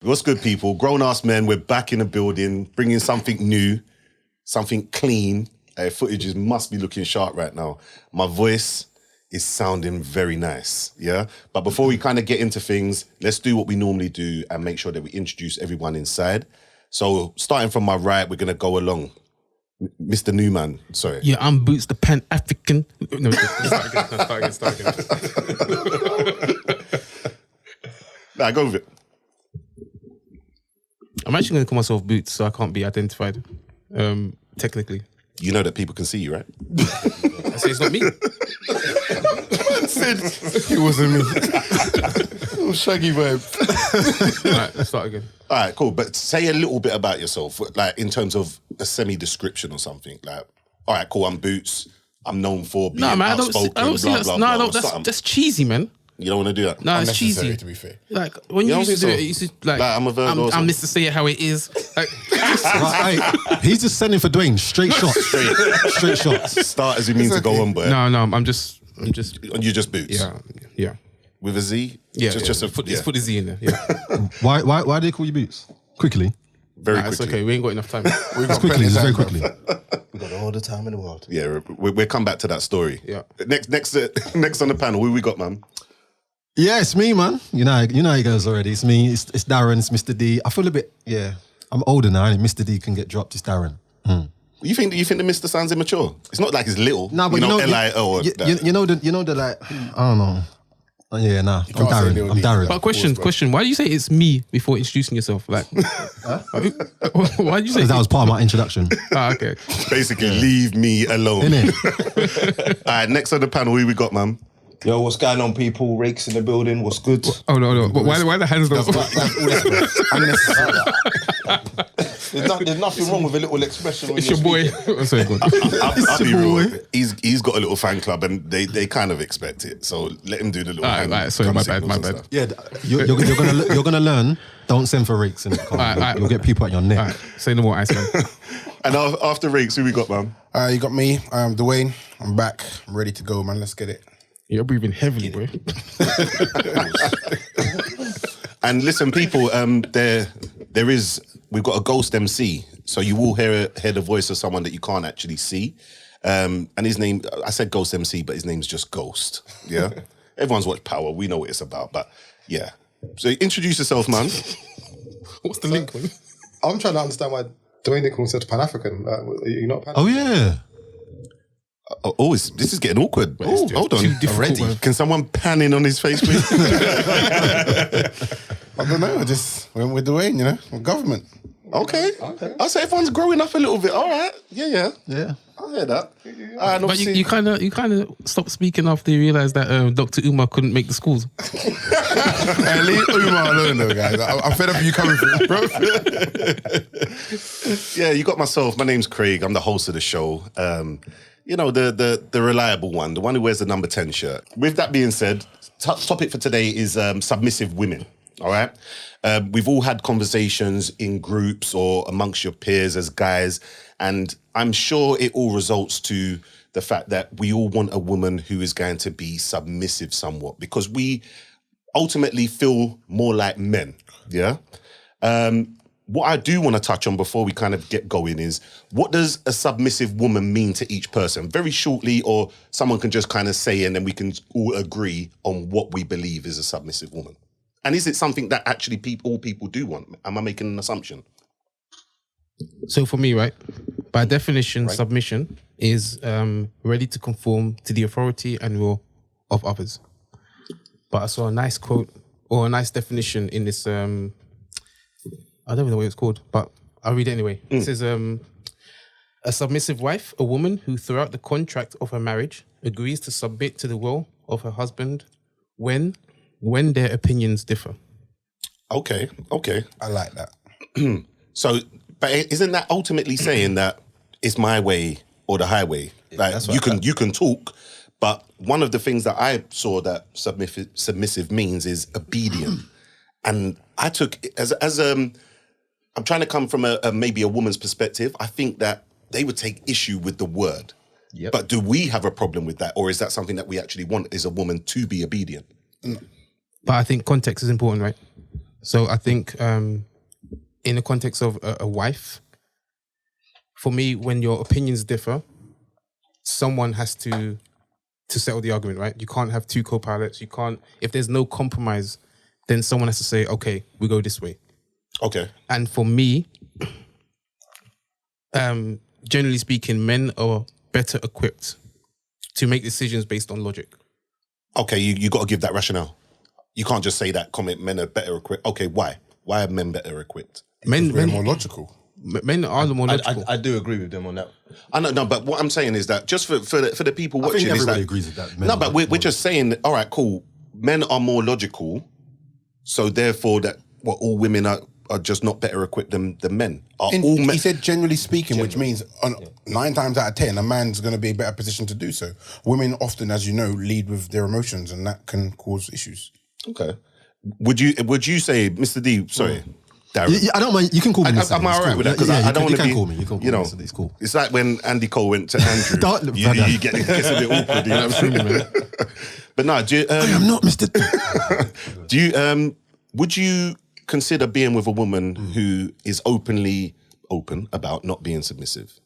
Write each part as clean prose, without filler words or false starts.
What's good, people? Grown-ass men, we're back in the building, bringing something new, something clean. Footages must be looking sharp right now. My voice is sounding very nice, yeah? But before we kind of get into things, let's do what we normally do and make sure that we introduce everyone inside. So starting from my right, we're going to go along. Mr. Newman, sorry. Yeah, I'm Boots the Pan-African. No, start again. Nah, go with it. I'm actually going to call myself Boots, so I can't be identified, technically. You know that people can see you, right? I say it's not me. It wasn't me. Oh, shaggy vibe. All right, let's start again. All right, cool. But say a little bit about yourself, like in terms of a semi-description or something. Like, all right, cool, I'm Boots. I'm known for being outspoken, I don't see blah, that. blah, No, blah. that's cheesy, man. You don't want to do that? No, it's Unnecessary, cheesy. to be fair. Like, when you used to do it, you used to, like I'm a Virgo or I'm something. Mr. Say It How It Is. Like, Right, he's just sending for Dwayne. Straight shots. Straight shots. Start as you mean to go on, boy. no, I'm just... And you're just Boots? Yeah. With a Z? Yeah, Just put the Z in there, yeah. Why do they call you Boots? Quickly. very Nah, it's quickly. okay, we ain't got enough time. We've got Quickly, plenty of just very time, quickly. We've got all the time in the world. Yeah, we'll come back to that story. Yeah. Next on the panel, who we got, man? Yeah, it's me, man. You know how it goes already. It's me. It's Darren. It's Mr. D. I feel a bit. Yeah, I'm older now, and Mr. D can get dropped. It's Darren. You think the Mr. sounds immature? It's not like he's little. No, but you know, LIO. or that. You know the like. I don't know. Yeah, nah. I'm can't say Darren. little I'm D. Darren. But question, why do you say it's me before introducing yourself? Like, why do you say That was part of my introduction. okay. Basically, leave me alone. Innit? All right, next on the panel, who we got, man? Yo, what's going on, people? Rakes in the building. What's good? Oh, no. But why the hands don't... Unnecessary. There's nothing wrong with a little expression. When It's your you're boy. speaking. Oh, sorry, go on. I'll be your real. boy. He's got a little fan club and they kind of expect it. So let him do the little All right, sorry, hand my signals and bad. stuff. Yeah, you're gonna learn. Don't send for rakes in the car. Alright. You'll get people at your neck. All right, say no more, Iceman. And after Rakes, who we got, man? You got me, Dwayne. I'm back. I'm ready to go, man. Let's get it. You're breathing heavily, boy. And listen, people, we've got a ghost MC, so you will hear the voice of someone that you can't actually see. And his name, I said Ghost MC, but his name's just Ghost. Yeah, everyone's watched Power. We know what it's about, but yeah. So introduce yourself, man. What's the link, man? I'm trying to understand why Dwayne Nichols said Pan-African. Are you not Pan-African? Oh yeah. Oh, this is getting awkward. Oh, hold on. too difficult, Already? man. Can someone pan in on his face, please? I don't know. I just went with Dwayne, you know, with government. Okay. I'll say everyone's growing up a little bit. All right. Yeah. Yeah. I hear that. And But you kind of stopped speaking after you realised that Dr. Umar couldn't make the schools. Hey, leave Umar alone, though, guys. I'm fed up with you coming through, bro. Yeah, you got myself. My name's Craig. I'm the host of the show. You know, the reliable one, the one who wears the number 10 shirt. With that being said, topic for today is submissive women. All right. We've all had conversations in groups or amongst your peers as guys, and I'm sure it all results to the fact that we all want a woman who is going to be submissive somewhat because we ultimately feel more like men. Yeah. What I do want to touch on before we kind of get going is, what does a submissive woman mean to each person? Very shortly, or someone can just kind of say, and then we can all agree on what we believe is a submissive woman. And is it something that actually all people do want? Am I making an assumption? So for me, right, by definition, submission is ready to conform to the authority and will of others. But I saw a nice quote or a nice definition in this, I don't even know what it's called, but I'll read it anyway. It says, a submissive wife, a woman who throughout the contract of her marriage agrees to submit to the will of her husband when their opinions differ. Okay. I like that. So, but isn't that ultimately saying that it's my way or the highway? Like you can talk, but one of the things that I saw that submissive means is obedient. And I took as I'm trying to come from maybe a woman's perspective. I think that they would take issue with the word. Yep. But do we have a problem with that, or is that something that we actually want? Is a woman to be obedient? But I think context is important, right? So I think in the context of a wife, for me, when your opinions differ, someone has to settle the argument, right? You can't have two co-pilots. You can't, if there's no compromise, then someone has to say, okay, we go this way. Okay. And for me, generally speaking, men are better equipped to make decisions based on logic. Okay, you got to give that rationale. You can't just say that comment, men are better equipped. Okay, why? Why are men better equipped? Men We're more logical. Men are the more logical. I do agree with them on that. I know, no, but what I'm saying is that just for the people I watching, think is everybody that, agrees with that. Men No, are but we're more- just saying, all right, cool. Men are more logical, so therefore that all women are just not better equipped than men. Are all men? He said generally speaking, which means 9 times out of 10, a man's going to be a better position to do so. Women often, as you know, lead with their emotions, and that can cause issues. Okay. Would you say, Mr. D? Sorry, Darren. Yeah, I don't mind. You can call me. Mr. Am I It's all right cool. with that? Because Yeah, I don't want to be. You can call me. You can call me. Mr. D. It's cool. It's like when Andy Cole went to Andrew. Don't- you brother. get it gets a bit awkward. You know what I'm saying? But no, do you, I am not Mr. do you would you consider being with a woman who is openly open about not being submissive?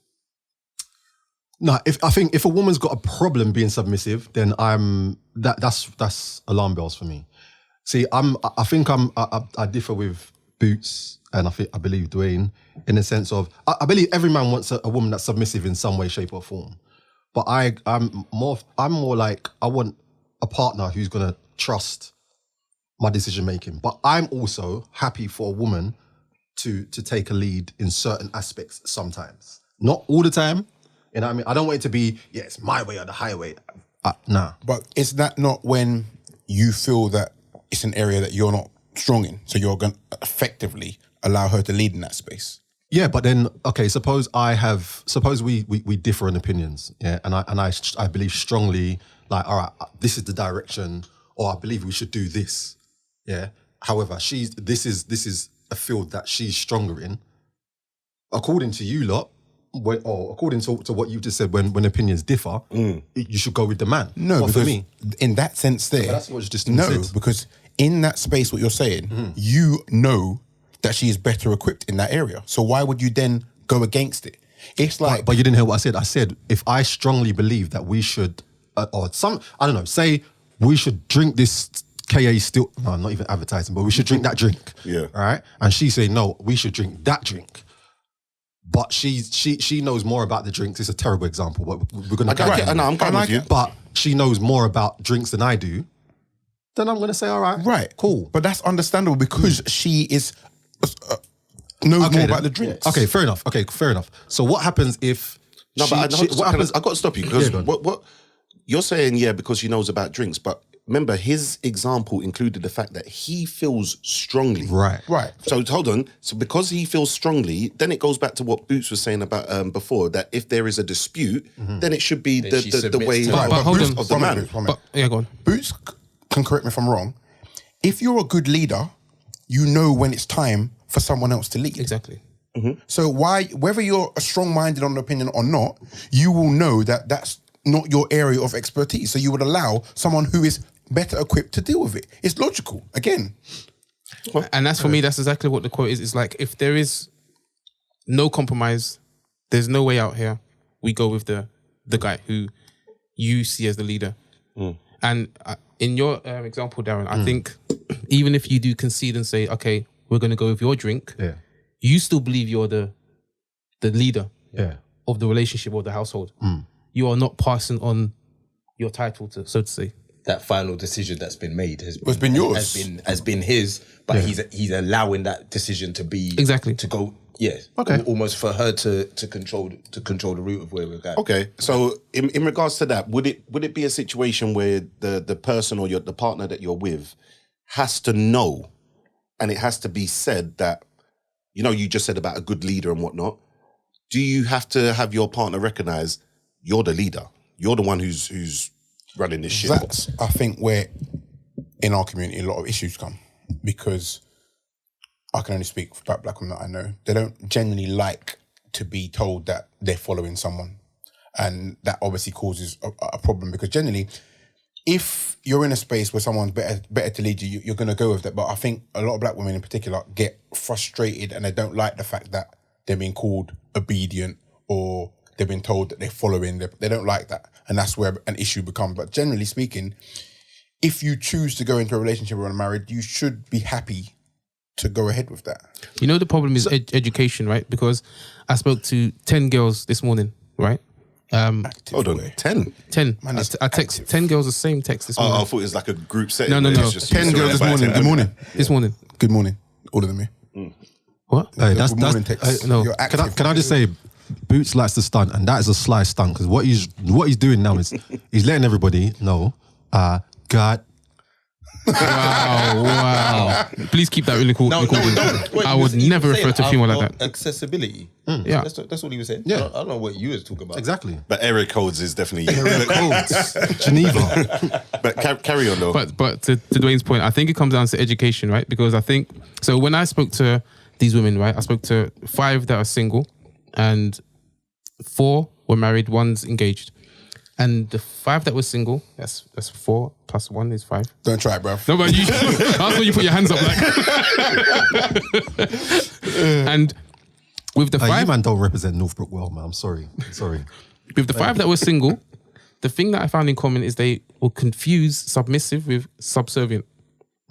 No, I think if a woman's got a problem being submissive, then that's alarm bells for me. See, I differ with Boots, and I believe Dwayne, in the sense of I believe every man wants a woman that's submissive in some way, shape, or form. But I'm more like I want a partner who's gonna trust my decision making. But I'm also happy for a woman to take a lead in certain aspects sometimes, not all the time. You know what I mean? I don't want it to be, it's my way or the highway. Nah. But is that not when you feel that it's an area that you're not strong in, so you're going to effectively allow her to lead in that space? Yeah, but then, okay, suppose we differ in opinions, yeah, and I believe strongly, like, all right, this is the direction, or I believe we should do this, yeah. However, this is a field that she's stronger in. According to you lot, according to what you just said, when opinions differ, you should go with the man. No, But because for me, in that sense there, that's what you just no, said. because in that space, what you're saying, you know that she is better equipped in that area. So why would you then go against it? It's like, but you didn't hear what I said. I said if I strongly believe that we should, say we should drink this KA still. No, I'm not even advertising, but we should drink that drink. Yeah. All right. And she say no, we should drink that drink. But she knows more about the drinks. It's a terrible example, but we're gonna. I'm going with you. But she knows more about drinks than I do. Then I'm gonna say, all right, right, cool. But that's understandable because she is knows more then. about the drinks. Okay, fair enough. So what happens if? No, but what happens? I got to stop you because Yeah, go on. what you're saying, because she knows about drinks, but remember his example included the fact that he feels strongly. Right. So hold on. So because he feels strongly, then it goes back to what Boots was saying about before, that if there is a dispute, then it should be Then she the submits way to But hold on. of the man. But yeah, go on. Boots can correct me if I'm wrong. If you're a good leader, you know when it's time for someone else to lead. Exactly. So whether you're strong-minded on the opinion or not, you will know that that's not your area of expertise. So you would allow someone who is better equipped to deal with it. It's logical. Again, And that's for me, that's exactly what the quote is. It's like, if there is no compromise, there's no way out here, we go with the guy who you see as the leader. And in your example, Darren, I think even if you do concede and say, okay, we're going to go with your drink, Yeah. you still believe you're the leader Yeah. of the relationship or the household. You are not passing on your title, so to say. That final decision that's been made has been yours. has been his, but he's allowing that decision to be Exactly. to go. Okay. Almost for her to control the route of where we're going. Okay, so in regards to that, would it be a situation where the person or the partner that you're with has to know, and it has to be said that, you just said about a good leader and whatnot. Do you have to have your partner recognize you're the leader? You're the one who's running this shit. that's, I think, where in our community a lot of issues come, because I can only speak about black women that I know. They don't genuinely like to be told that they're following someone. And that obviously causes a problem, because generally if you're in a space where someone's better to lead you, you're going to go with that. But I think a lot of black women in particular get frustrated and they don't like the fact that they're being called obedient or they've been told that they're following. They don't like that. And that's where an issue becomes. But generally speaking, if you choose to go into a relationship or married, you should be happy to go ahead with that. You know, the problem is education, right? Because I spoke to 10 girls this morning, right? Hold on, 10? 10. Man, it's I text active. 10 girls the same text this morning. Oh, I thought it was like a group setting. No. It's just 10 you girls this surrounded by morning. 10 Good morning. This morning. Good morning. All of them here. What? Hey, Good morning text. no. You're active. Can I just say, Boots likes to stunt, and that is a sly stunt because what he's doing now is he's letting everybody know, God. Wow. Please keep that really cool. No, recording. wait, I he would was never saying, refer to female I've like got that. Accessibility. Yeah. That's what he was saying. Yeah. I don't know what you was talking about. Exactly. But area codes is definitely Geneva. But carry on though. But to Dwayne's point, I think it comes down to education, right? Because I think, so when I spoke to these women, right, I spoke to 5 that are single and 4 were married, 1's engaged. And the 5 that were single, that's 4 plus 1 is 5. Don't try it, bro. No, but you, that's when you put your hands up like. And with the You 5, man don't represent Northbrook well, man. I'm sorry. with the 5 that were single, the thing that I found in common is they will confuse submissive with subservient.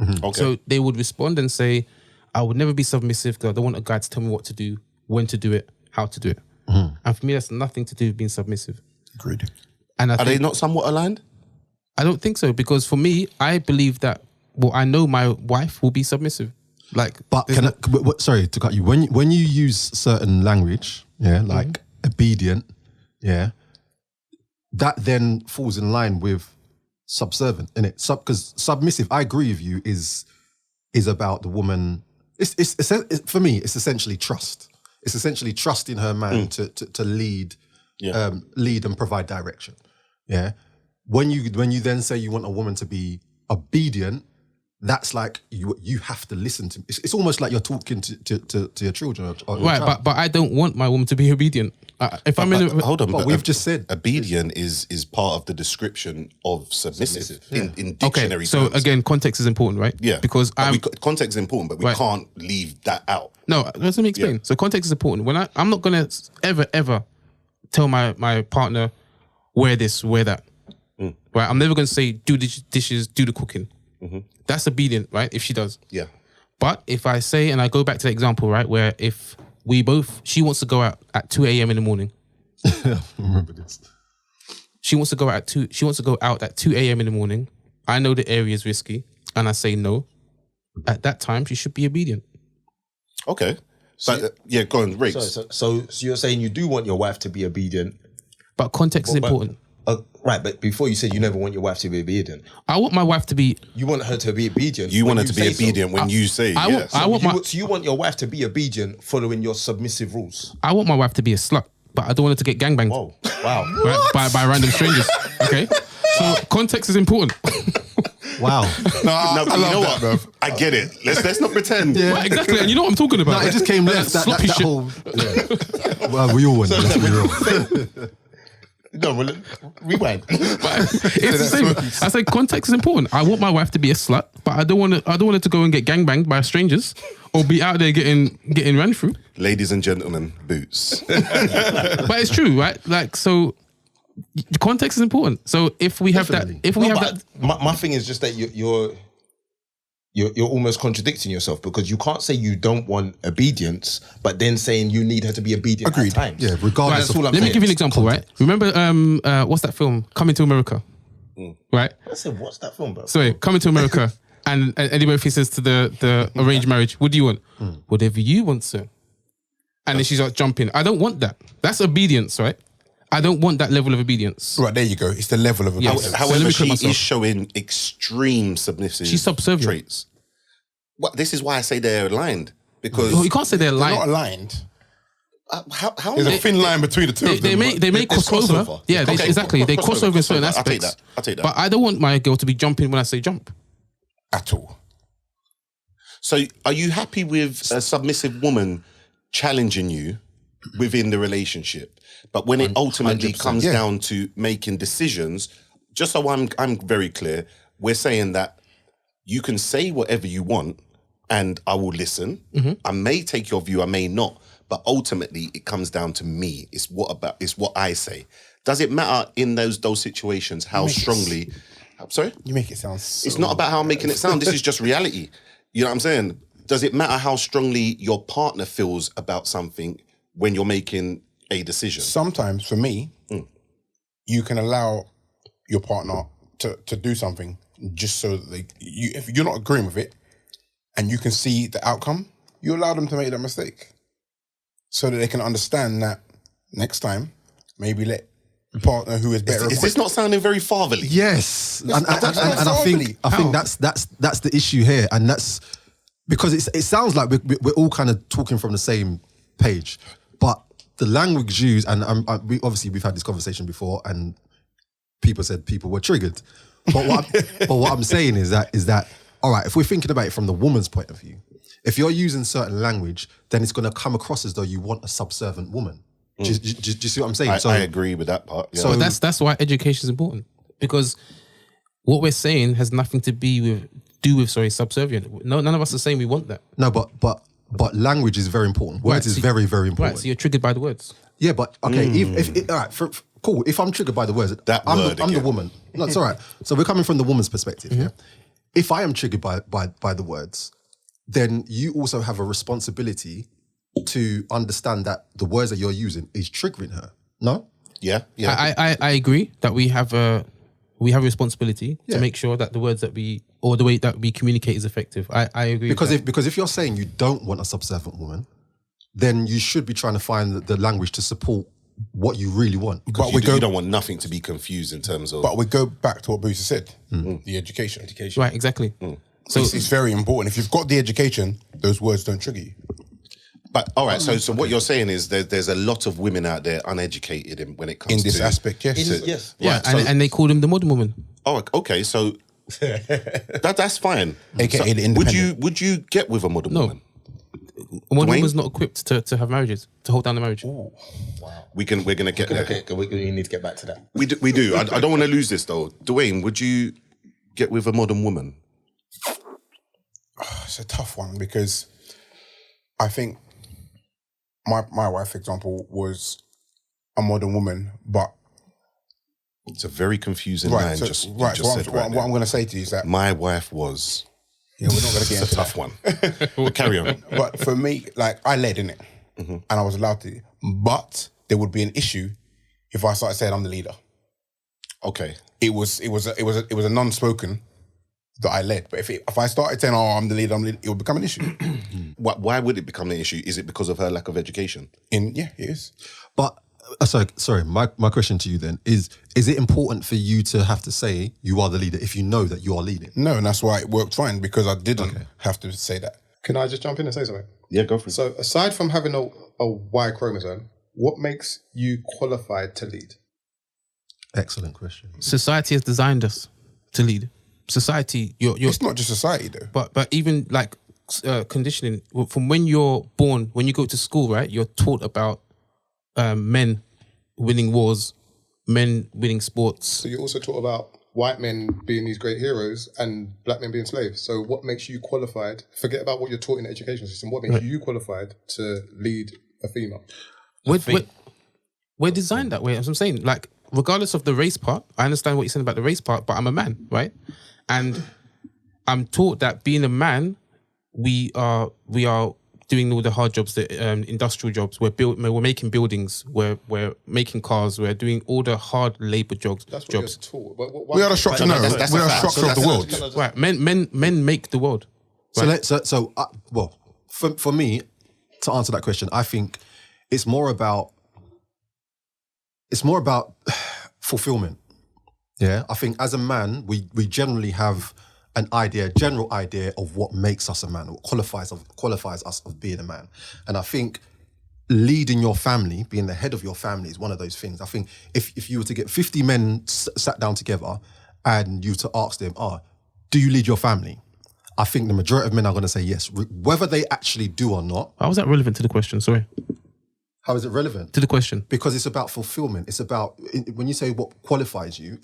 Okay. So they would respond and say, I would never be submissive because I don't want a guy to tell me what to do, when to do it, how to do it. And for me, that's nothing to do with being submissive. Agreed. And I Are think, they not somewhat aligned? I don't think so, because for me, I believe that, well, I know my wife will be submissive. Like, But there's sorry to cut you. When you use certain language, like obedient, that then falls in line with subservient, innit? Because submissive, I agree with you, is about the woman. It's for me, it's essentially trust. It's essentially trusting her man to lead, lead and provide direction. Yeah. When you then say you want a woman to be obedient, that's like you have to listen to. It's almost like you're talking to your children. Or your right, child. but I don't want my woman to be obedient. If I'm in a, Hold on, But we've just said obedient is part of the description of submissive in dictionary okay, so terms. again, context is important, right? Yeah, because context is important, but we Right. can't leave that out. No, let me explain. Yeah. So context is important. When I'm not gonna ever tell my partner wear this, wear that. Right? I'm never gonna say do the dishes, do the cooking. That's obedient, right? If she does. Yeah, But if I say, and I go back to the example, right, where if she wants to go out at 2 a.m. in the morning. remember this. She wants to go out at 2 a.m. in the morning. I know the area is risky, and I say no. At that time, she should be obedient. okay. But yeah, go on, Riggs. So you're saying you do want your wife to be obedient, But context is important. right? But before you said you never want your wife to be obedient, I want my wife to be. you want her to be obedient. You when want her to be say so. obedient when you say I yes. want my. So you want your wife to be obedient, following your submissive rules. I want my wife to be a slut, but I don't want her to get gangbanged. Whoa! Wow! Right, by random strangers. Okay, so context is important. Wow. No, but you know what, bro? I get it. Let's not pretend. Well, exactly, and you know what I'm talking about. No, it just came left. That sloppy shit. whole. Yeah. Well, we all want. Let's be real. No, well, rewind. It's the same. I say context is important. I want my wife to be a slut, but I don't want her to go and get gangbanged by strangers or be out there getting ran through. Ladies and gentlemen, Boots. But it's true, right? Like, so the context is important. So if we have Definitely. that, if we have that, my thing is just that you're almost contradicting yourself, because you can't say you don't want obedience, but then saying you need her to be obedient Agreed. at times. Yeah, regardless That's all I'm let me saying. give you an example, right? Remember, what's that film? Coming to America, right? I said, what's that film, bro? Sorry, Coming to America, and Eddie Murphy says to the arranged marriage, "What do you want? Whatever you want, sir." And then she's like jumping. I don't want that. That's obedience, right? I don't want that level of obedience. Right, there you go. It's the level of Yes. obedience. So let However, me she correct myself. is showing extreme submissive She's subservient. traits. Well, this is why I say they're aligned. Because Well, you can't say they're They're lying. not aligned. how There's a thin line between the two of them. They may There's cross over. crossover. Yeah, Okay, exactly. They crossover, cross over in certain crossover. aspects. I'll take that. But I don't want my girl to be jumping when I say jump. At all. So are you happy with a submissive woman challenging you within the relationship? But when it ultimately 100%. comes Yeah. down to making decisions, just so I'm very clear, we're saying that you can say whatever you want, and I will listen. I may take your view, I may not, but ultimately it comes down to me. It's what I say. Does it matter in those situations how strongly? Sorry, You make it sound so... it's not about how I'm making it sound. This is just reality. You know what I'm saying? Does it matter how strongly your partner feels about something when you're making a decision? Sometimes, for me, you can allow your partner to do something just so that if you're not agreeing with it and you can see the outcome, you allow them to make that mistake so that they can understand that next time, maybe let the partner who is better... Is this not sounding very fatherly? Yes, and I think that's the issue here, and that's because it sounds like we're all kind of talking from the same page, but the language used, and we've had this conversation before, and people said people were triggered, but what I'm saying is that all right, if we're thinking about it from the woman's point of view, if you're using certain language, then it's going to come across as though you want a subservient woman. Do you see what I'm saying? I agree with that part. Yeah. So that's why education is important, because what we're saying has nothing to do with subservient. No, none of us are saying we want that. No, but language is very important. Words is very, very important. Right, so you're triggered by the words. Yeah, but okay, if all right, cool. If I'm triggered by the words, I'm the woman. No, it's all right. So we're coming from the woman's perspective. Yeah. If I am triggered by the words, then you also have a responsibility to understand that the words that you're using is triggering her. No? Yeah. I agree that we have a responsibility to make sure that the words that the way that we communicate is effective. I agree. Because if you're saying you don't want a subservient woman, then you should be trying to find the language to support what you really want. But you don't want nothing to be confused in terms of... But we go back to what Booster said, the education. Right, exactly. So it's very important. If you've got the education, those words don't trigger you. But all right, so what you're saying is there's a lot of women out there uneducated when it comes to... In this aspect, yes. Yes. Yeah, Right, and they call them the modern woman. Oh, okay, so that's fine. AKA the independent. Would you get with a modern woman? A modern woman's not equipped to have marriages, to hold down the marriage. Wow. We're gonna get there. Okay, we need to get back to that. We do. I don't want to lose this though. Dwayne, would you get with a modern woman? It's a tough one because I think my wife, for example, was a modern woman, but It's a very confusing line. So what I'm going to say to you is that my wife was. Yeah, we're not going to get into a tough one. We'll carry on. But for me, like I led in it, and I was allowed to. But there would be an issue if I started saying I'm the leader. Okay. It was a non-spoken that I led. But if I started saying, "Oh, I'm the leader," it would become an issue. Why would it become an issue? Is it because of her lack of education? Yeah, it is. But sorry. My question to you then is it important for you to have to say you are the leader if you know that you are leading? No, and that's why it worked fine because I didn't have to say that. Can I just jump in and say something? Yeah, go for it. So aside from having a Y chromosome, what makes you qualified to lead? Excellent question. Society has designed us to lead. Society, It's not just society though. but even like conditioning from when you're born, when you go to school, right? You're taught about men winning wars, men winning sports. So you also talk about white men being these great heroes and black men being slaves. So what makes you qualified? Forget about what you're taught in the education system. What makes you qualified to lead a female? We're designed that way. As I'm saying, like regardless of the race part, I understand what you're saying about the race part, but I'm a man, right? And I'm taught that being a man, we are doing all the hard jobs, the industrial jobs. We're making buildings. We're making cars. We're doing all the hard labor jobs. That's what you're taught. But We are the structure. No, we are the structure of the world. Right, men make the world. Right? For me, to answer that question, I think it's more about fulfillment. Yeah, I think as a man, we generally have an general idea of what makes us a man, or qualifies us of being a man. And I think leading your family, being the head of your family, is one of those things. I think if you were to get 50 men sat down together and you were to ask them, do you lead your family? I think the majority of men are going to say yes, whether they actually do or not. How was that relevant to the question? Sorry. How is it relevant? to the question? Because it's about fulfillment. It's about, when you say what qualifies you,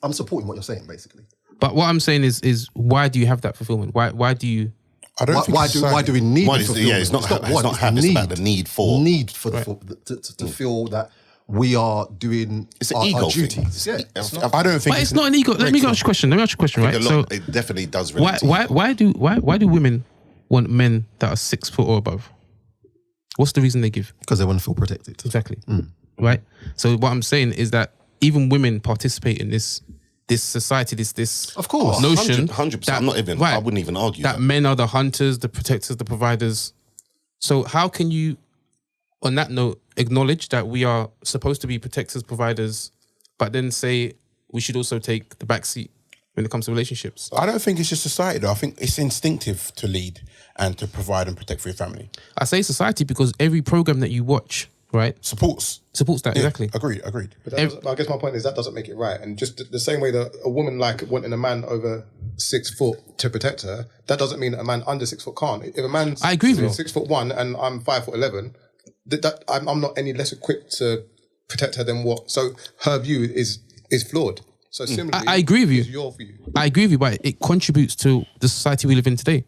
I'm supporting what you're saying, basically. But what I'm saying is why do you have that fulfillment? Why do you? I don't think Why do we need Why the is- fulfillment? yeah, it's not have, it's not have, it's about the need for. Need for to feel that we are doing It's an our ego duties. thing. Yeah. I don't think But it's not an ego. Let me ask you a question. Right? So It definitely does why relate to why do women want men that are 6 foot or above? What's the reason they give? Because they want to feel protected. Exactly. Right. So what I'm saying is that even women participate in this society, this Of course. notion. 100%. that- I'm not even. I wouldn't even argue that that. men are the hunters, the protectors, the providers. So how can you, on that note, acknowledge that we are supposed to be protectors, providers, but then say we should also take the back seat when it comes to relationships? I don't think it's just society though. I think it's instinctive to lead and to provide and protect for your family. I say society because every program that you watch, right, Supports supports that. Exactly. Agreed. But that doesn't, I guess my point is that doesn't make it right. And just the same way that a woman like wanting a man over 6 foot to protect her, that doesn't mean that a man under 6 foot can't. If a man's I agree with you. 6'1" and I'm 5'11", I'm not any less equipped to protect her than what. So her view is flawed. So similarly, I agree with you. is your view. I agree with you, but it contributes to the society we live in today,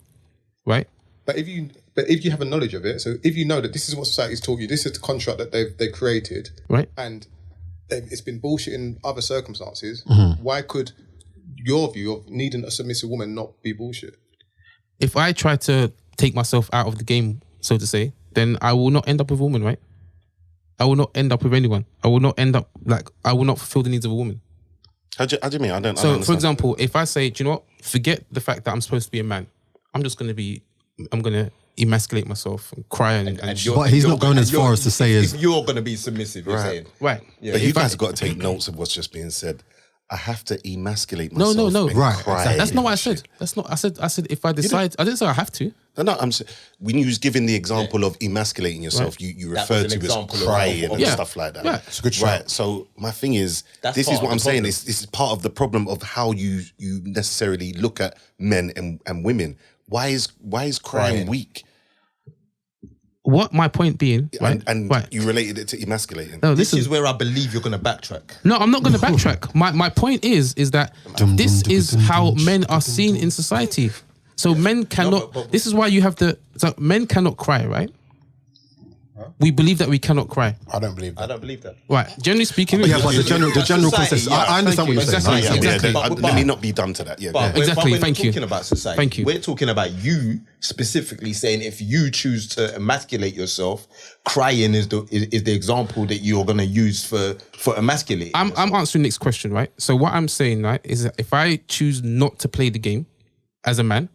right? But if you have a knowledge of it, so if you know that this is what society's taught you, this is the construct that they've created, Right. and it's been bullshit in other circumstances, Mm-hmm. why could your view of needing a submissive woman not be bullshit? If I try to take myself out of the game, so to say, then I will not end up with a woman, right? I will not end up with anyone. I will not end up I will not fulfill the needs of a woman. How do you mean? I don't So, for understand. example, if I say, do you know what? Forget the fact that I'm supposed to be a man. I'm going to emasculate myself and cry and But he's not going as far as to say as If you're going to be submissive, you're saying. right. But you If I- guys have got to take notes of what's just being said. I have to emasculate No, myself. no. and Right, cry. exactly. That's not what I said. That's not. I said if I decide, I didn't say I have to. No, when you was giving the example of emasculating yourself, you That referred was to an as example of- crying of- and Yeah. stuff like that. Yeah. It's a good shout. Right. So my thing is, That's this part is of what the I'm saying. problem. This is part of the problem of how you necessarily look at men and women. Why is crying weak? What my point being, right? And right. you related it to emasculating. No, This listen. is where I believe you're going to backtrack. No, I'm not going to backtrack. My point is that this is how men are seen in society. So men cannot. but- This is why you have so men cannot cry, right? We believe that we cannot cry, I don't believe I that. don't believe that. right? Generally speaking, yeah, but the general Society, consensus. yeah. I understand what you're Thank saying. you. Yeah, Exactly. let me not be dumb to that. Yeah, But yeah. Exactly, we're not thank you. talking about society. Thank you. We're talking about you specifically saying if you choose to emasculate yourself, crying is the example that you're going to use for emasculating. I'm answering Nick's question, right? So what I'm saying, right, is that if I choose not to play the game as a man,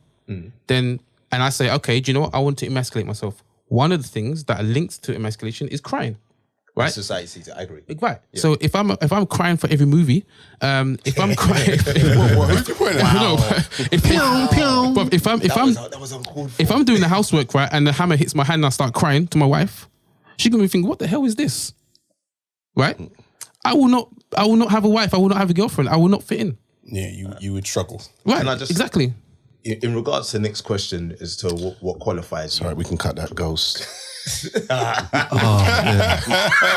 then and I say, okay, do you know what? I want to emasculate myself. One of the things that are linked to emasculation is crying, right? Society sees it. I agree. Right. So if I'm crying for every movie, if I'm crying, Who's your point? no, but if That was uncalled for. if I'm doing the housework, right, and the hammer hits my hand and I start crying to my wife, she's gonna be thinking, what the hell is this? Right? I will not have a wife, I will not have a girlfriend, I will not fit in. Yeah, you would struggle. Right. Can I just- Exactly. In regards to the next question as to what qualifies you. All right, we can cut that ghost.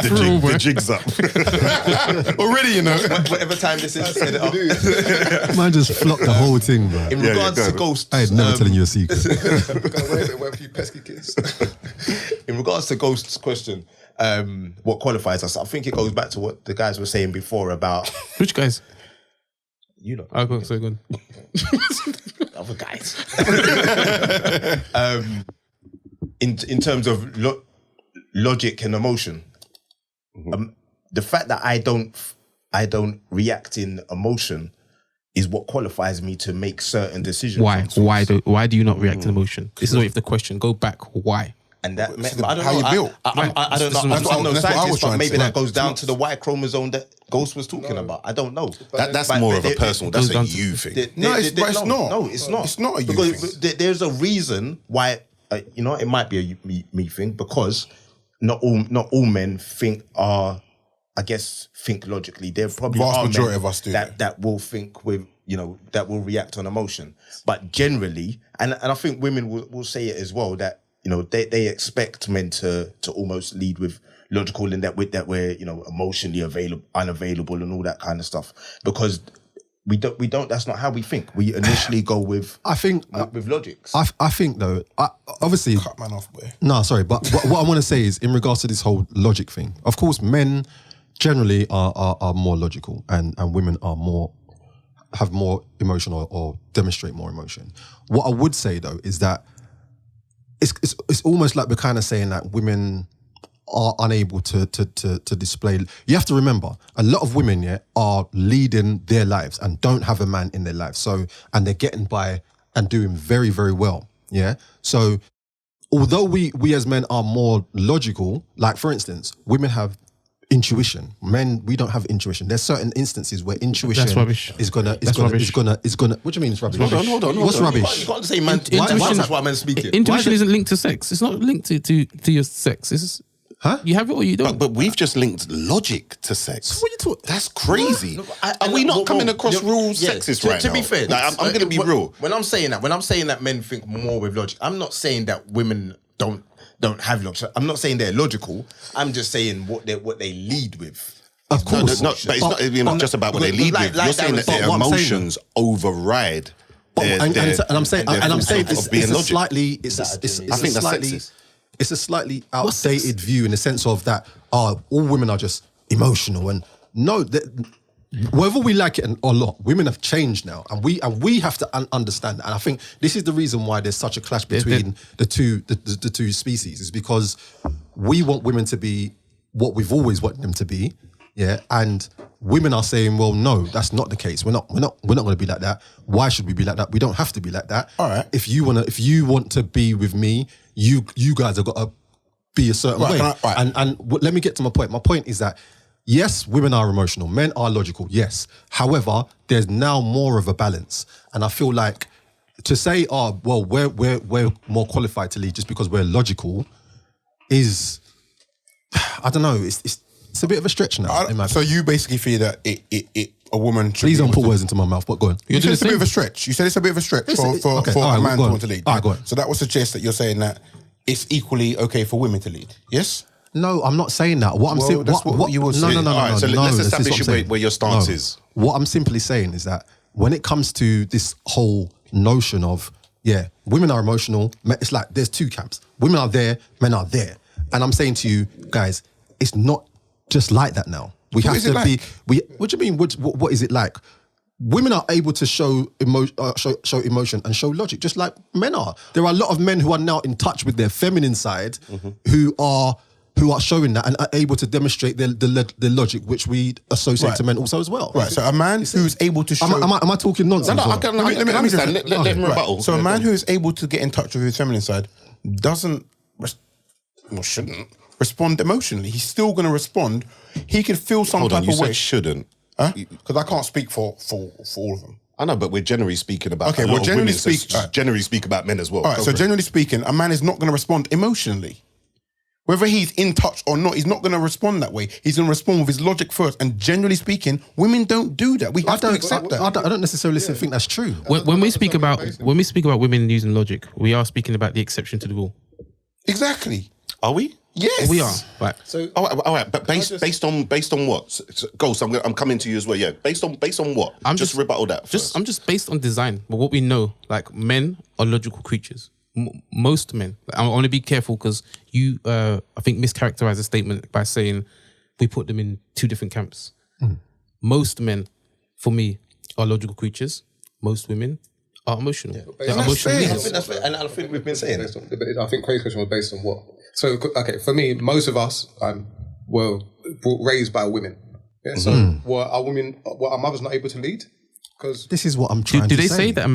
True, bro. The jig's up. Already, you know. Whatever time this is, set it up. Man just flopped the whole thing, bro. In Yeah, regards go to on. ghosts, I ain't never telling you a secret. Gonna wear a few pesky kids. in regards to ghosts question, what qualifies us? I think it goes back to what the guys were saying before about Which guys? you know Oh, go, so good. other guys. In terms of logic and emotion, the fact that I don't react in emotion is what qualifies me to make certain decisions. Why do you not react to emotion? This is what if the question. Go back. Why? And that It's I don't how know. you built. I don't know. I'm That's what no I was scientist, but trying maybe to that say. goes down to the Y chromosome that Ghost was talking about. I don't know. That's But- more but of a it- personal. it That's goes a down to- you thing. No, it's not. No, it's not. It's not a you because thing. there's a reason why. It might be a me thing because not all men think logically. There probably Vast are majority men of us do. that will think with that will react on emotion. But generally, and I think women will say it as well that they expect men to almost lead with logical in that we're emotionally unavailable and all that kind of stuff, because we don't. That's not how we think. We initially go with with logics. I think though, obviously, Cut man off, boy. no, sorry, but what I want to say is in regards to this whole logic thing. Of course, men generally are more logical, and women have more emotion or demonstrate more emotion. What I would say though is that it's almost like we're kind of saying that women are unable to display. You have to remember, a lot of women are leading their lives and don't have a man in their life. So, and they're getting by and doing very, very well. Yeah. So although we as men are more logical, like for instance, women have intuition. Men, we don't have intuition. There's certain instances where intuition That's rubbish. is gonna. What do you mean it's rubbish? Hold on. What's rubbish? You can't say man. That's why men speaking. Intuition isn't linked to sex. It's not linked to your sex. It's Huh? You have it or you don't. But we've just linked logic to sex. What are you talking? That's crazy. Are we not coming across real sexist right now? To be fair, Like, I'm going to be real. When I'm saying that men think more with logic, I'm not saying that women don't have logic. I'm not saying they're logical. I'm just saying what they lead with. Of course, No, but it's not just about what they lead with. You're saying that their emotions override. And I'm saying it's being a logic. slightly, I think that's sexist. It's a slightly outdated view in the sense of that all women are just emotional, and no, whether we like it or not, women have changed now, and we have to understand that. And I think this is the reason why there's such a clash between the two species, is because we want women to be what we've always wanted them to be, yeah, and women are saying, well, no, that's not the case. We're not going to be like that. Why should we be like that? We don't have to be like that. All right. If you want to be with me, you guys have got to be a certain way. And let me get to my point. My point is that yes, women are emotional, men are logical. Yes, however, there's now more of a balance, and I feel like to say, oh, well, we're more qualified to lead just because we're logical is, I don't know. It's a bit of a stretch now. in my So you basically feel that a woman should Please be don't able put to- words into my mouth, but go on. You said it's a bit of a stretch. You said it's a bit of a stretch for okay, a all right, man go to on. want to lead. All right, go on. So that would suggest that you're saying that it's equally okay for women to lead. Yes? No, I'm not saying that. What I'm Well, saying, that's what you were saying. No. All right, so let's this is establish what I'm saying. where your stance No. is. What I'm simply saying is that when it comes to this whole notion of, women are emotional, it's like there's two camps. Women are there, men are there. And I'm saying to you guys, it's not just like that now. We have is it to be. like? What do you mean? What is it like? Women are able to show emotion and show logic, just like men are. There are a lot of men who are now in touch with their feminine side, who are showing that and are able to demonstrate the logic which we associate Right. to men also as well. Right. So a man who's able to show. Am I talking nonsense? No, or- I can understand. Let him Right. rebuttal. So a man who is able to get in touch with his feminine side shouldn't respond emotionally. He's still going to respond. He can feel some Hold type on, you of way. said shouldn't. Because I can't speak for all of them. I know, but we're generally speaking about. Okay, a lot well, of generally women, so speak- alright. generally speak about men as well. All right, Go so for it. generally speaking, a man is not going to respond emotionally. Whether he's in touch or not, he's not going to respond that way. He's going to respond with his logic first. And generally speaking, women don't do that. We have to accept that. I don't necessarily think that's true. when we speak about women using logic, we are speaking about the exception to the rule. Exactly. Are we? Yes. We are. Right. So All right, but based on what? Ghost, I'm coming to you as well. Yeah, based on what? I'm just rebuttal that. First. I'm just based on design, but what we know, like men are logical creatures. Most men. I want to be careful because you, I think, mischaracterized the statement by saying we put them in two different camps. Most men, for me, are logical creatures. Most women are emotional. They're That's emotional fair. beings. That's fair. And I think we've been saying based on, I think Craig's question was based on what? So, okay, for me, most of us were raised by women. Yeah, so were our mothers not able to lead? Because This is what I'm trying Do to they say. say that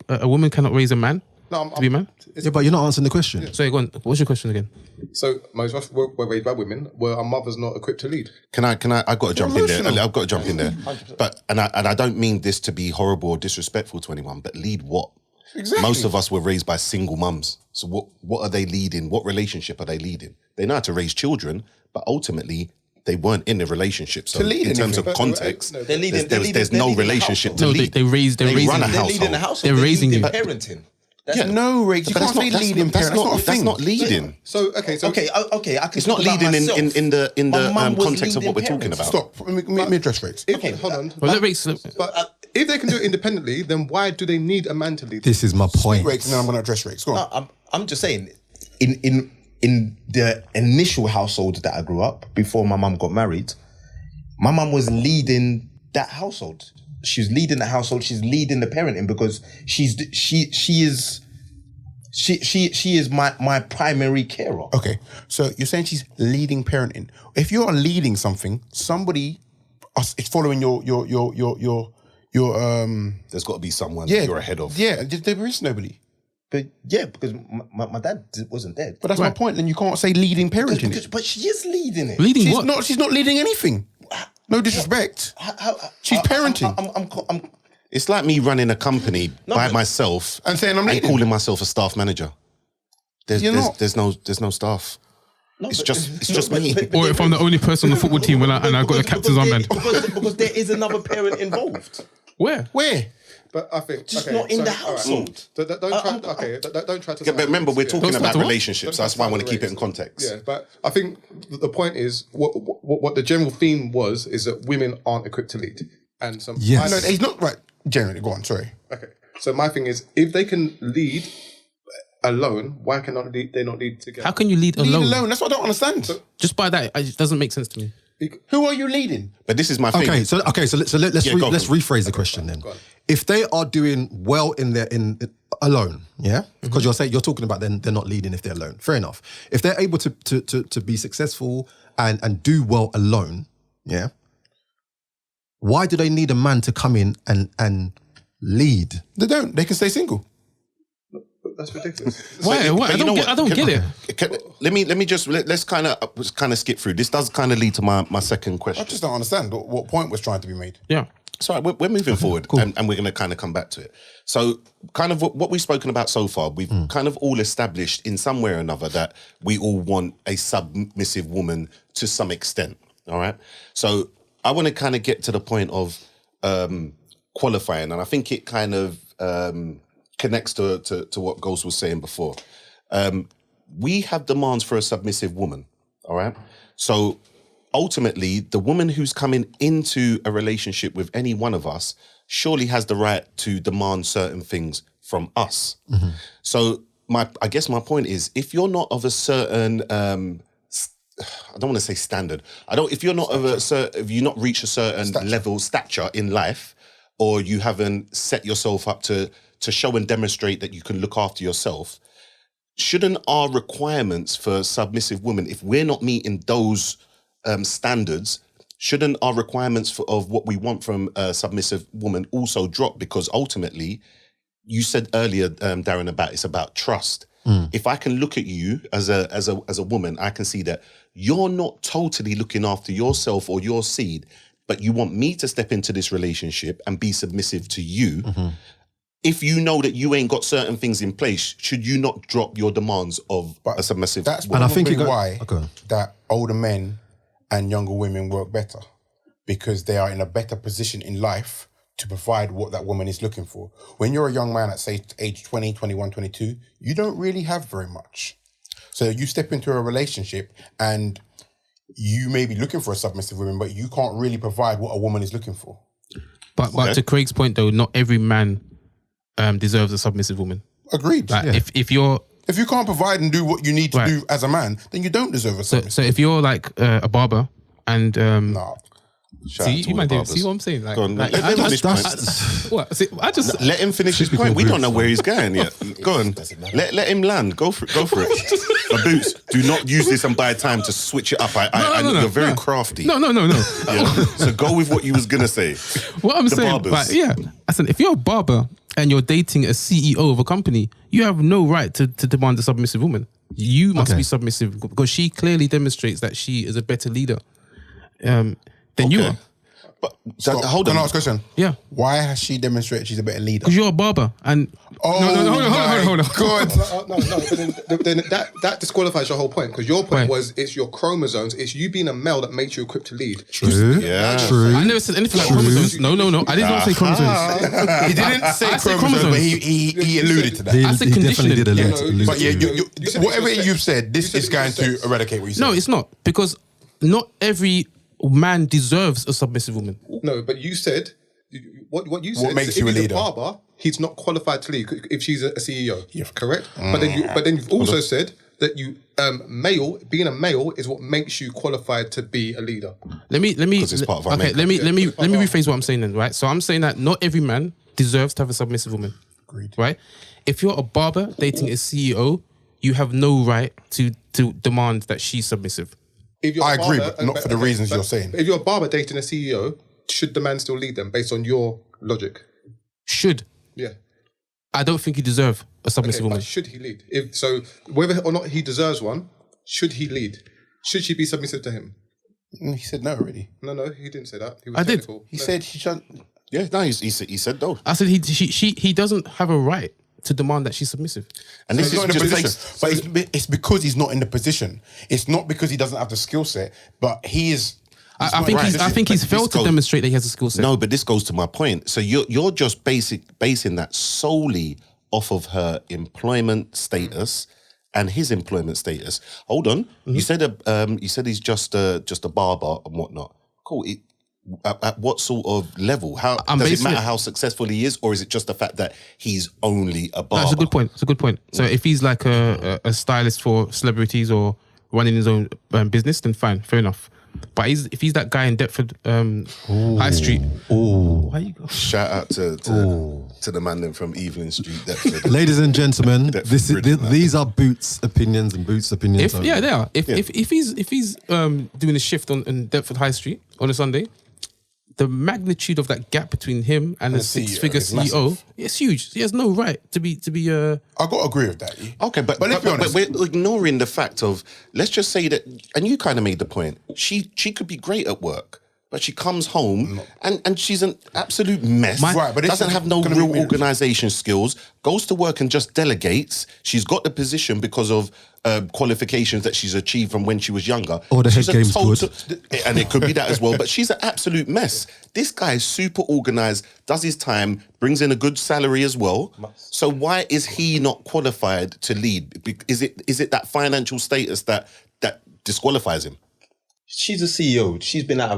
a woman cannot raise a man to be a man? Yeah, but you're not answering the question. Sorry, go on. What's your question again? So most of us were raised by women. Were our mothers not equipped to lead? Can I? I've got to jump in there. Emotional. I've got to jump in there. But I don't mean this to be horrible or disrespectful to anyone. But lead what? Exactly. Most of us were raised by single mums. So what are they leading? What relationship are they leading? They know how to raise children, but ultimately they weren't in a relationship. So To lead in terms anything. of context, No, they're leading. there's no relationship to No, lead. they raise. They're They raising. run a They're household. leading the household. They're raising you. Parenting. No, Riggs, you But can't say leading parent. That's not a That's thing. not leading. So okay. I can. It's not talk about leading myself. in the My mum was context of what we're leading talking about. Stop. Let me address Riggs. Okay, hold on. Well, let Riggs. But if they can do it independently, then why do they need a man to lead? This is my point. Riggs, and then I'm going to address Riggs. Go on. I'm just saying, in the initial household that I grew up before my mum got married, my mum was leading that household. She's leading the household. She's leading the parenting because she is my primary carer. Okay, so you're saying she's leading parenting. If you are leading something, somebody is following your There's got to be someone yeah you're ahead of. Yeah, there is nobody. But yeah, because my dad wasn't dead. But that's my point. Then you can't say leading parenting. But she is leading it. Leading She's what? not. She's not leading anything. No disrespect. She's parenting. I'm It's like me running a company by myself And saying I'm and leading. calling myself a staff manager. You're not. There's no staff. It's just me. Or if I'm the only person on the football team and I got the captain's armband. because there is another parent involved. Where? But I think Just not in the household. Don't try to. But remember, we're talking Don't about start to what? relationships. That's why I want to keep it in context. Yeah, but I think the point is what the general theme was is that women aren't equipped to lead, and some. Yes. No, he's not right. Generally, go on. Sorry. Okay, so my thing is, if they can lead alone, why cannot they not lead together? How can you lead Lead alone? alone. That's what I don't understand. Just by that, it doesn't make sense to me. Who are you leading? But this is my thing. Okay, so let's Yeah, go let's for it. rephrase the question then. If they are doing well in alone, yeah, because you're talking about then they're not leading if they're alone. Fair enough. If they're able to be successful and do well alone, yeah, why do they need a man to come in and lead? They don't. They can stay single. That's ridiculous. Why? But I you know don't what? get it. Let me just let's kind of skip through. This does kind of lead to my second question. I just don't understand what point was trying to be made. Yeah. Sorry, we're moving forward, and we're going to kind of come back to it. So, kind of what we've spoken about so far, we've kind of all established in some way or another that we all want a submissive woman to some extent. All right. So, I want to kind of get to the point of qualifying, and I think it kind of connects to what Ghost was saying before. We have demands for a submissive woman. All right. So, ultimately, the woman who's coming into a relationship with any one of us surely has the right to demand certain things from us. Mm-hmm. So I guess my point is, if you're not of a certain, I don't want to say standard. If you're not if you not reach a certain stature in life, or you haven't set yourself up to show and demonstrate that you can look after yourself, shouldn't our requirements for submissive women, if we're not meeting those standards, shouldn't our requirements of what we want from a submissive woman also drop? Because ultimately, you said earlier, Darren, it's about trust. If I can look at you as a woman, I can see that you're not totally looking after yourself or your seed, but you want me to step into this relationship and be submissive to you. If you know that you ain't got certain things in place, should you not drop your demands of a submissive That's woman? And I think probably it go- why Okay. that older men and younger women work better, because they are in a better position in life to provide what that woman is looking for. When you're a young man at, say, age 20, 21, 22, you don't really have very much. So you step into a relationship and you may be looking for a submissive woman, but you can't really provide what a woman is looking for. But to Craig's point though, not every man deserves a submissive woman. Agreed. Like Yeah. if you're If you can't provide and do what you need to Right. do as a man, then you don't deserve a submissive. so if you're like a barber and Nah. Shout see out to you all man the see what barbers. I'm saying? Like, Go on, like, let I him just- finish what? See, I just Let him finish his point. We don't know where he's going yet. Go on. Let him land. Go for it. But Boots, do not use this and buy time to switch it up. I know you're very crafty. No. Yeah. So go with what you was gonna say. What I'm The saying, barbers. like, yeah. I said, if you're a barber and you're dating a CEO of a company, you have no right to demand a submissive woman. You must be submissive because she clearly demonstrates that she is a better leader than you are. But Stop. hold Can on. I ask a question? Yeah. Why has she demonstrated she's a better leader? Because you're a barber. And Oh, hold on. God. No. But then that disqualifies your whole point, because your point Right. was it's your chromosomes, it's you being a male that makes you equipped to lead. True. Yeah. True. I never said anything like chromosomes. No. I did not say chromosomes. He didn't say I said chromosomes, but chromosomes. he alluded to that. I said He definitely did conditioning. allude But yeah, You said whatever it's your you've sex. said, this You said is it's going your to sex. eradicate what you said. No, it's not. Because not every man deserves a submissive woman. No, but you said what you said. makes is you a if he's leader? barber, he's not qualified to lead if she's a CEO. Correct. But then you've also said that being a male is what makes you qualified to be a leader. Let me. 'Cause it's part of our Okay, makeup. let me rephrase what I'm saying then, right? So I'm saying that not every man deserves to have a submissive woman. Agreed. Right? If you're a barber dating a CEO, you have no right to demand that she's submissive. If you're I a agree, barber- but not for the reasons you're saying. If you're a barber dating a CEO, should the man still lead them based on your logic? Should. Yeah. I don't think you deserve a submissive Okay, woman. but should he lead? If so, whether or not he deserves one, should he lead? Should she be submissive to him? He said no already. No, he didn't say that. He was I did. technical. He No. said she shouldn't. Yeah, no, he said no. I said he doesn't have a right to demand that she's submissive. And He's this not is in the just position, but it's because he's not in the position. It's not because he doesn't have the skill set, but he is. I think he's but failed this to goes- demonstrate that he has a skill set. No, but this goes to my point. So you're just basing that solely off of her employment status and his employment status. Hold on, you said he's just a barber and whatnot. Cool. At what sort of level? How I'm does it basing matter it- how successful he is, or is it just the fact that he's only a barber? That's a good point. It's a good point. So if he's like a stylist for celebrities or running his own business, then fine, fair enough. But if he's that guy in Deptford High Street, why you go? Shout out to the man then from Evelyn Street, Deptford. Ladies and gentlemen, Deptford, these are Boots' opinions and Boots' opinions. If yeah, they are. If he's doing a shift on Deptford High Street on a Sunday, the magnitude of that gap between him and a the CEO six-figure is CEO, massive. it's huge. He has no right to be. I got to agree with that. Okay, but let's be honest. we're ignoring the fact of, let's just say that, and you kind of made the point, she could be great at work, but she comes home and she's an absolute mess. Right, but this doesn't is have no gonna be real weird. organisation skills, goes to work and just delegates. She's got the position because of qualifications that she's achieved from when she was younger. Or the head She's a game's and it could be that as well, but she's an absolute mess. This guy is super organised, does his time, brings in a good salary as well. So why is he not qualified to lead? Is it that financial status that disqualifies him? She's a CEO. She's been out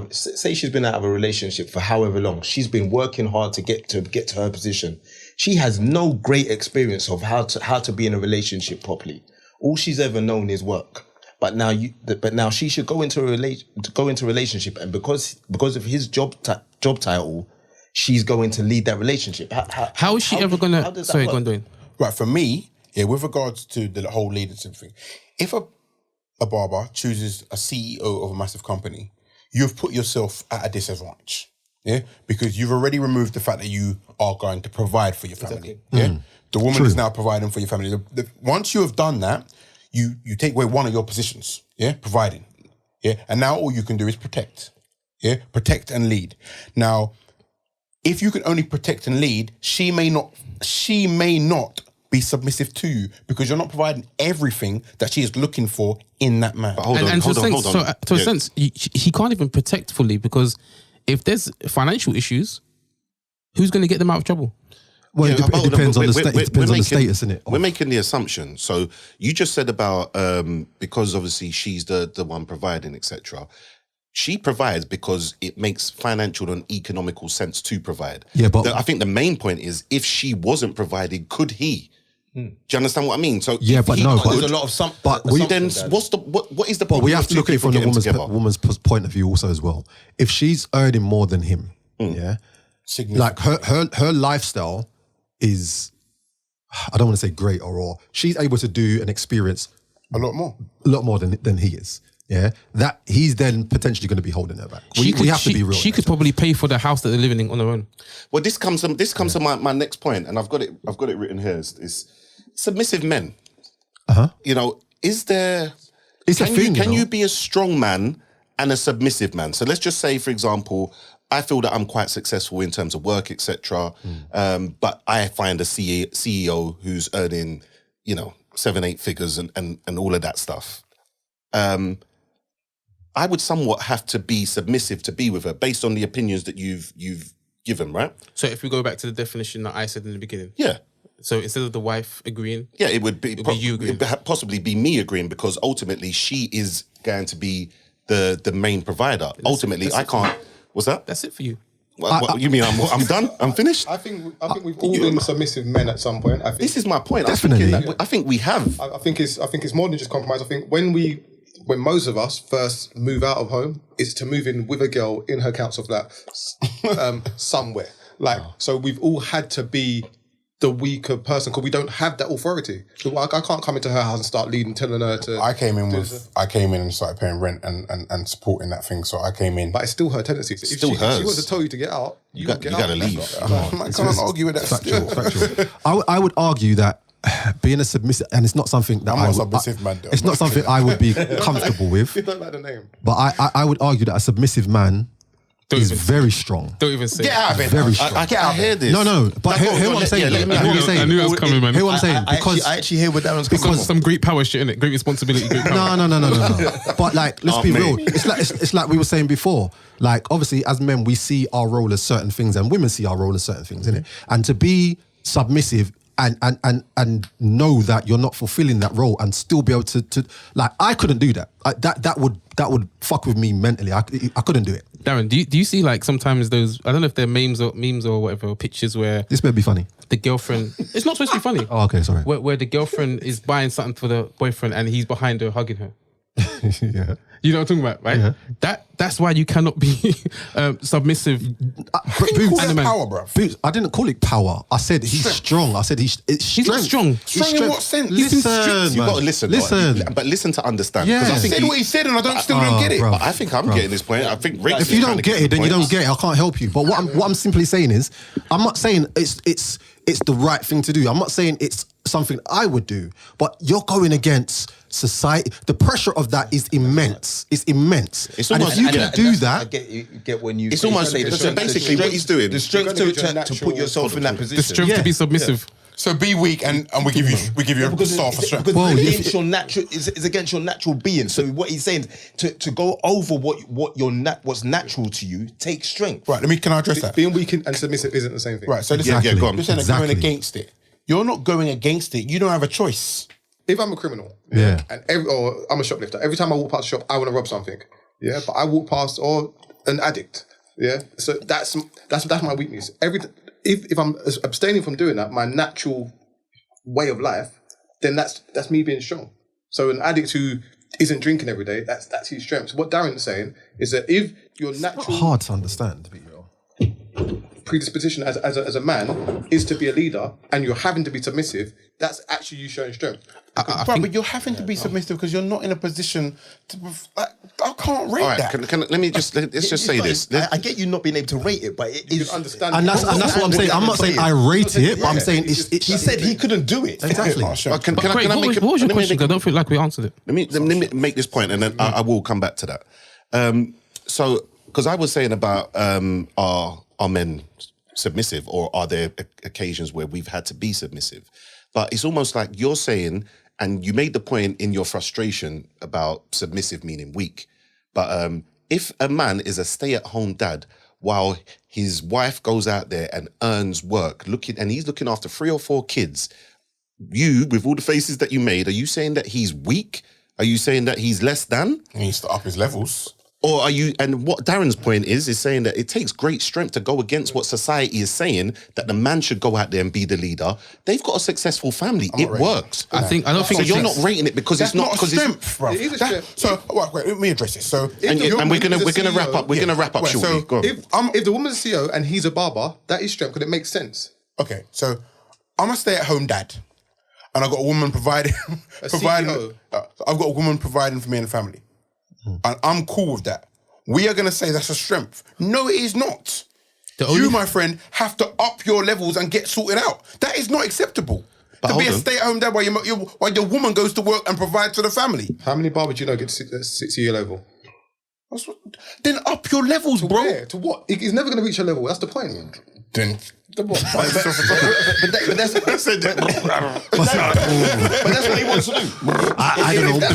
of a relationship for however long. She's been working hard to get to her position. She has no great experience of how to be in a relationship properly. All she's ever known is work. But now she should go into a relationship, and because of his job title, she's going to lead that relationship. How is she ever how gonna? does that Sorry, work? go on, doing. Right, for me, with regards to the whole leadership thing, if a barber chooses a CEO of a massive company, you've put yourself at a disadvantage. Yeah, because you've already removed the fact that you are going to provide for your family. Yeah, the woman is now providing for your family. Once you have done that, you take away one of your positions. Yeah, providing. Yeah, and now all you can do is protect. Yeah, protect and lead. Now, if you can only protect and lead, she may not be submissive to you because you're not providing everything that she is looking for in that man. But hold on. To a sense, he can't even protect fully because if there's financial issues, who's going to get them out of trouble? Well, Yeah, it hold on, depends but on the we're making- status, innit? We're making the assumption. So you just said about because obviously she's the one providing, etc. She provides because it makes financial and economical sense to provide. Yeah, but- I think the main point is if she wasn't providing, could he? Do you understand what I mean? So Yeah, if but he no, could, There's a lot of But we- then assumptions, Dad. what is the But problem? we have with to two look at it people from the getting woman's together? point of view also as well. If she's earning more than him, yeah, like her lifestyle is, I don't want to say great or raw. She's able to do and experience a lot more. a lot more than he is. Yeah, that he's then potentially going to be holding her back. We have to be real. She could probably pay for the house that they're living in on her own. Well, this comes to my next point, and I've got it written here. Is submissive men. You know, is there? It's a thing, Can you know? you be a strong man and a submissive man? So let's just say, for example, I feel that I'm quite successful in terms of work, etc. But I find a CEO who's earning, 7-8 figures and all of that stuff. I would somewhat have to be submissive to be with her based on the opinions that you've given, right? So if we go back to the definition that I said in the beginning. Yeah. So instead of the wife agreeing. Yeah, it would be you agreeing. possibly be me agreeing because ultimately she is going to be the main provider. Ultimately, I can't. What's that? That's it for you. What you mean? I'm done. I'm finished. I think we've all been submissive men at some point. I think This is my point. Definitely. I think we have. I think it's more than just compromise. I think when most of us first move out of home, it's to move in with a girl in her council flat somewhere. So we've all had to be the weaker person because we don't have that authority. So I can't come into her house and start leading, telling her to. I came in and started paying rent and supporting that thing. So I came in. But it's still her tendency. If Still she hers. wants to tell you to get out, you got to leave. I can't argue with that. Factual. I would argue that being a submissive, and it's not something that I'm I not a would, submissive man, though. It's not something I would be comfortable with. You don't like the name. But I would argue that a submissive man is very strong. Don't even say Get out of it. Very now. strong. I hear this. No. But hear what I'm saying. let me- Hear what I'm saying. I knew it was coming, man. Hear what I'm saying. Because I actually hear what Darren's coming Because from. some great power shit in it, great responsibility, great power. No. But like, let's Oh, be mate. real. It's like we were saying before. Like, obviously, as men, we see our role as certain things, and women see our role as certain things, innit? And to be submissive and know that you're not fulfilling that role and still be able to like, I couldn't do that. That would fuck with me mentally. I couldn't do it. Darren, do you see like sometimes those, I don't know if they're memes or whatever, or pictures where This better be funny. the girlfriend, it's not supposed to be funny. Oh, okay, sorry. Where the girlfriend is buying something for the boyfriend and he's behind her hugging her. Yeah. You know what I'm talking about, right? Yeah. That's why you cannot be submissive. Call that man. power, bro. Boots, I didn't call it power. I said he's strong. I said it's He's not strength. strong. He's Strong in what sense? Listen, You got to listen. Listen. But listen to understand. Yeah. Because I He think said what he said, and I still don't get it. bro. I think I'm getting this point. I think Rick If you don't get it, then you don't get it. I can't help you. But what I'm simply saying is, I'm not saying it's the right thing to do. I'm not saying it's something I would do. But you're going against society. The pressure of that is immense. It's immense. It's and almost- if you and can that- do I that, get when you. It's almost say the so strength- basically what he's doing. the strength You're gonna get to your put yourself in that position. The strength to be submissive. So be weak, and we give you a star for strength. Because Well, it's if against your natural is against your natural being. So what he's saying to go over what's natural to you takes strength. Right, can I address that? Being weak and submissive isn't the same thing. Right, so this Exactly. is go on. You're saying that Exactly. going against it. You're not going against it. You don't have a choice. If I'm a criminal, Yeah. and or I'm a shoplifter, every time I walk past a shop, I want to rob something. Yeah, but I walk past or an addict. Yeah, so that's my weakness. If I'm abstaining from doing that, my natural way of life, then that's me being strong. So an addict who isn't drinking every day, that's his strength. So what Darren's saying is that if your natural hard to understand. predisposition as a man is to be a leader and you're having to be submissive, that's actually you showing strength. But you're having to be submissive because you're not in a position to. I can't rate All right, that. let's just say this. I get you not being able to rate it, but it You is can understand. And that's what I'm saying. I'm not saying I rate it, but I'm saying it's He said he couldn't do it. exactly. Can Craig, I what make was your let me question? make- I don't feel like we answered it. Let me make this point, and then I will come back to that. So, because I was saying about are men submissive, or are there occasions where we've had to be submissive? But it's almost like you're saying, and you made the point in your frustration about submissive meaning weak. But if a man is a stay-at-home dad while his wife goes out there and earns work, and he's looking after 3 or 4 kids, you, with all the faces that you made, are you saying that he's weak? Are you saying that he's less than? He needs to up his levels. Or are you, and what Darren's point is saying that it takes great strength to go against what society is saying, that the man should go out there and be the leader. They've got a successful family. It works. I don't think So it's you're not rating it because That's it's not not a because strength, bro. It is a strength. So wait, let me address it. So and we're gonna wrap up. We're gonna wrap up Wait, shortly. so Go on. If the woman's CEO and he's a barber, that is strength because it makes sense. okay, so I'm a stay-at-home dad, and I've got a woman providing. CEO. I've got a woman providing for me and the family, and I'm cool with that. We are going to say that's a strength. No, it is not. You, my friend, have to up your levels and get sorted out. That is not acceptable. To be a stay-at-home dad while your woman goes to work and provides for the family. How many barbers do you know get to CEO level? then up your levels, bro. Where? To what? He's never going to reach a level. That's the point. Then But that's what he wants to do. I don't know.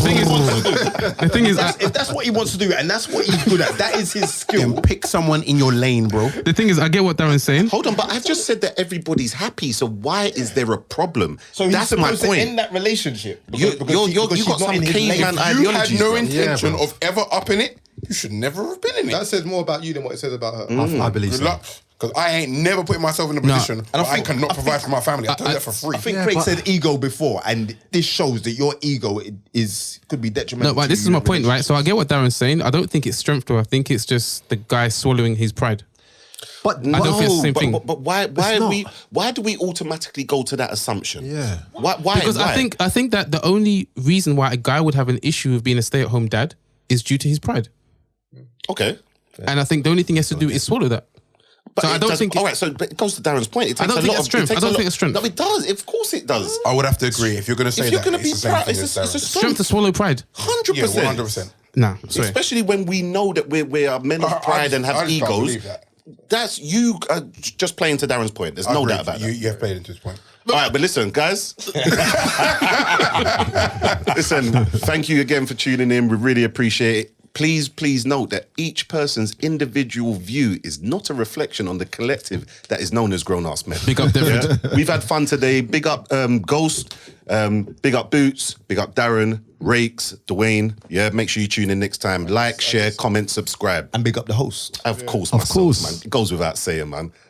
The thing is, If that's what he wants to do and that's what he's good at, that is his skill. then pick someone in your lane, bro. the thing is, I get what Darren's saying. Hold on, but I've just said that everybody's happy. So why is there a problem? So he's that's my supposed to point. end that relationship. You got some caveman You ideologies. had no bro. intention of ever upping it. You should never have been in it. That says more about you than what it says about her. I believe so. Relax. Because I ain't never putting myself in a position And where I cannot provide for my family. I tell you that for free. I think Craig said ego before, and this shows that your ego could be detrimental. No, but this is my point, right? So I get what Darren's saying. I don't think it's strength, though. I think it's just the guy swallowing his pride. But I don't think it's the same thing. But why not. why do we automatically go to that assumption? Yeah. Why? Because why? I think that the only reason why a guy would have an issue with being a stay-at-home dad is due to his pride. Okay. And I think the only thing he has to do is swallow that. But So I it don't does- think all right. So but it goes to Darren's point. It takes don't a think lot it's of strength. it takes I don't a lot- think it's strength. No, it does. Of course it does. I would have to agree. If you're going to say If you're that, going to be it's the same proud, thing it's as a Darren. Strength to swallow pride. 100%. Yeah, 100%. Nah, sorry. Especially when we know that we are men of pride and I have just can't egos. believe that. That's you just playing to Darren's point. There's I no agree doubt with about you. that. You have played into his point. All right, but listen, guys. Listen, thank you again for tuning in. We really appreciate it. Please note that each person's individual view is not a reflection on the collective that is known as Grown Ass Men. Big up, David. Yeah? We've had fun today. Big up Ghost, big up Boots, big up Darren, Rakes, Dwayne. Yeah, make sure you tune in next time. Like, share, comment, subscribe. And big up the host. Of course, Of myself, course. man. It goes without saying, man.